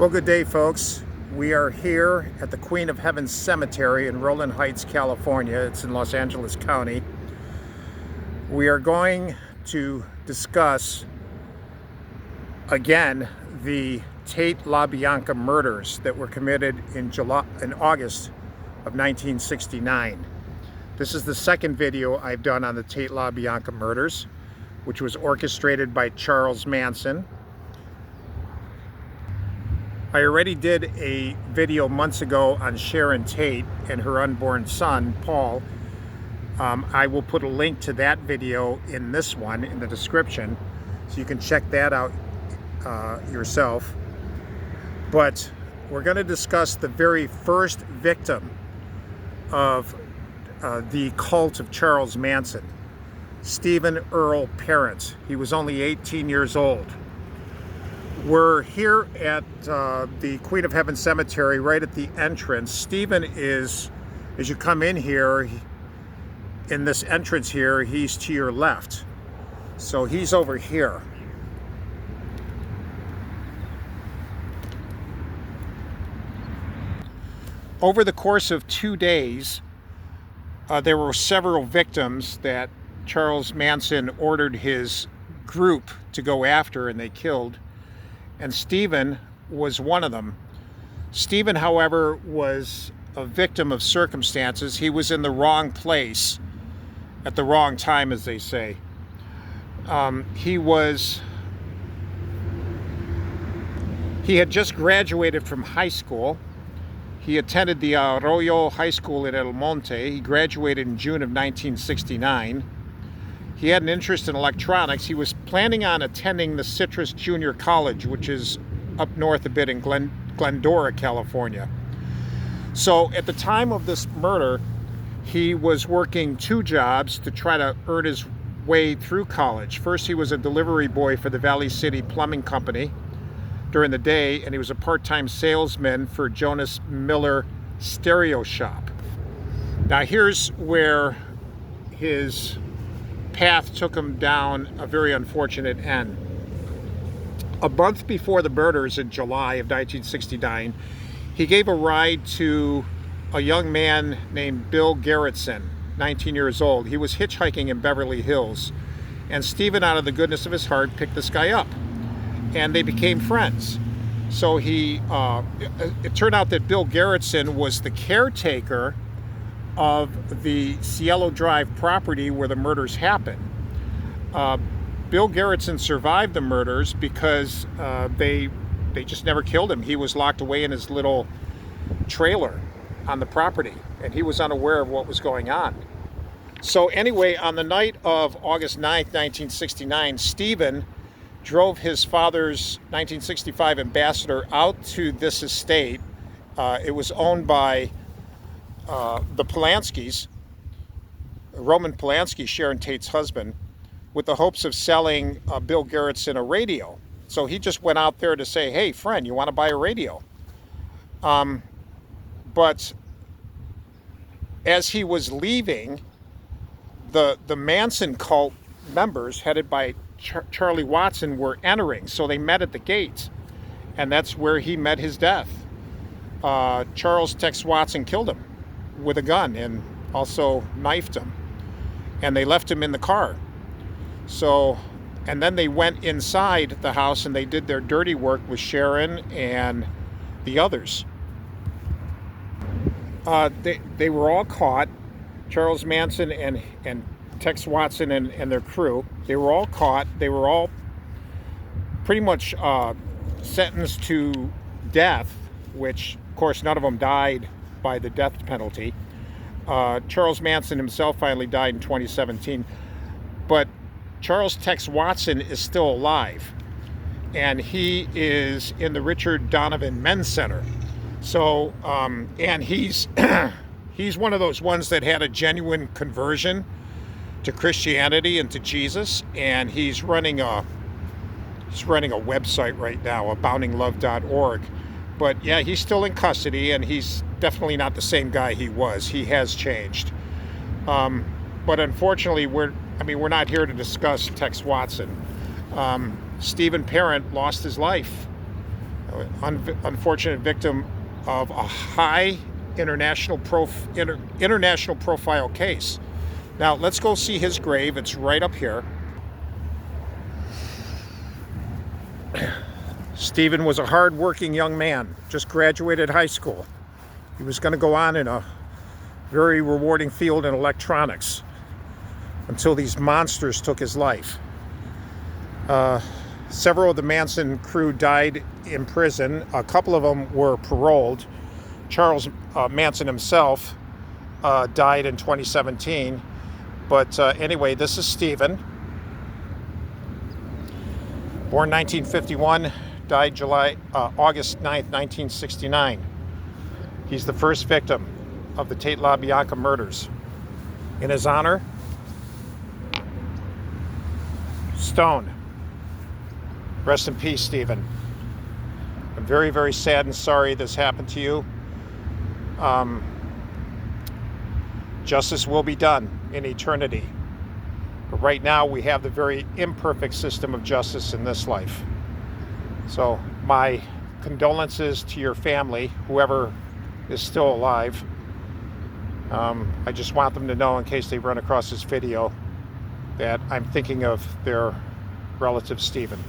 Well, good day, folks. We are here at the Queen of Heaven Cemetery in Rowland Heights, California. It's in Los Angeles County. We are going to discuss, again, the Tate LaBianca murders that were committed in August of 1969. This is the second video I've done on the Tate LaBianca murders, which was orchestrated by Charles Manson. I already did a video months ago on Sharon Tate and her unborn son, Paul. I will put a link to that video in this one in the description, so you can check that out yourself. But we're going to discuss the very first victim of the cult of Charles Manson, Stephen Earl Parent. He was only 18 years old. We're here at the Queen of Heaven Cemetery, right at the entrance. Stephen is, as you come in here, in this entrance here, he's to your left. So he's over here. Over the course of 2 days, there were several victims that Charles Manson ordered his group to go after, and they killed. And Stephen was one of them. Stephen, however, was a victim of circumstances. He was in the wrong place at the wrong time, as they say. He had just graduated from high school. He attended the Arroyo High School in El Monte. He graduated in June of 1969. He had an interest in electronics. He was planning on attending the Citrus Junior College, which is up north a bit in Glendora, California. So at the time of this murder, he was working 2 jobs to try to earn his way through college. First, he was a delivery boy for the Valley City Plumbing Company during the day, and he was a part-time salesman for Jonas Miller Stereo Shop. Now here's where his path took him down a very unfortunate end. A month before the murders in July of 1969, he gave a ride to a young man named Bill Garretson, 19 years old. He was hitchhiking in Beverly Hills, and Stephen, out of the goodness of his heart, picked this guy up, and they became friends. So it turned out that Bill Garretson was the caretaker of the Cielo Drive property where the murders happened. Bill Garretson survived the murders because they just never killed him. He was locked away in his little trailer on the property, and he was unaware of what was going on. So anyway, on the night of August 9th, 1969, Stephen drove his father's 1965 Ambassador out to this estate. It was owned by the Polanskis, Roman Polanski, Sharon Tate's husband, with the hopes of selling Bill Garretson a radio. So he just went out there to say, hey, friend, you want to buy a radio? But as he was leaving, the Manson cult members, headed by Charlie Watson, were entering. So they met at the gate, and that's where he met his death. Charles Tex Watson killed him with a gun and also knifed him, and they left him in the car. So, and then they went inside the house and they did their dirty work with Sharon and the others. They were all caught. Charles Manson and Tex Watson and their crew, they were all caught. They were all pretty much sentenced to death, which of course none of them died by the death penalty. Charles Manson himself finally died in 2017, but Charles Tex Watson is still alive, and he is in the Richard Donovan Men's Center. So, and he's he's one of those ones that had a genuine conversion to Christianity and to Jesus, and he's running a website right now, aboundinglove.org. But yeah, he's still in custody, and he's definitely not the same guy he was. He has changed. But unfortunately, we're not here to discuss Tex Watson. Stephen Parent lost his life Unfortunate victim of a high international profile case. Now let's go see his grave. It's right up here. Stephen was a hard-working young man, just graduated high school. He was going to go on in a very rewarding field in electronics until these monsters took his life. Several of the Manson crew died in prison. A couple of them were paroled. Charles Manson himself died in 2017. But anyway, this is Stephen. Born 1951, died August 9th, 1969. He's the first victim of the Tate LaBianca murders. In his honor, stone. Rest in peace, Stephen. I'm very, very sad and sorry this happened to you. Justice will be done in eternity. But right now we have the very imperfect system of justice in this life. So my condolences to your family, whoever is still alive. I just want them to know, in case they run across this video, that I'm thinking of their relative Stephen.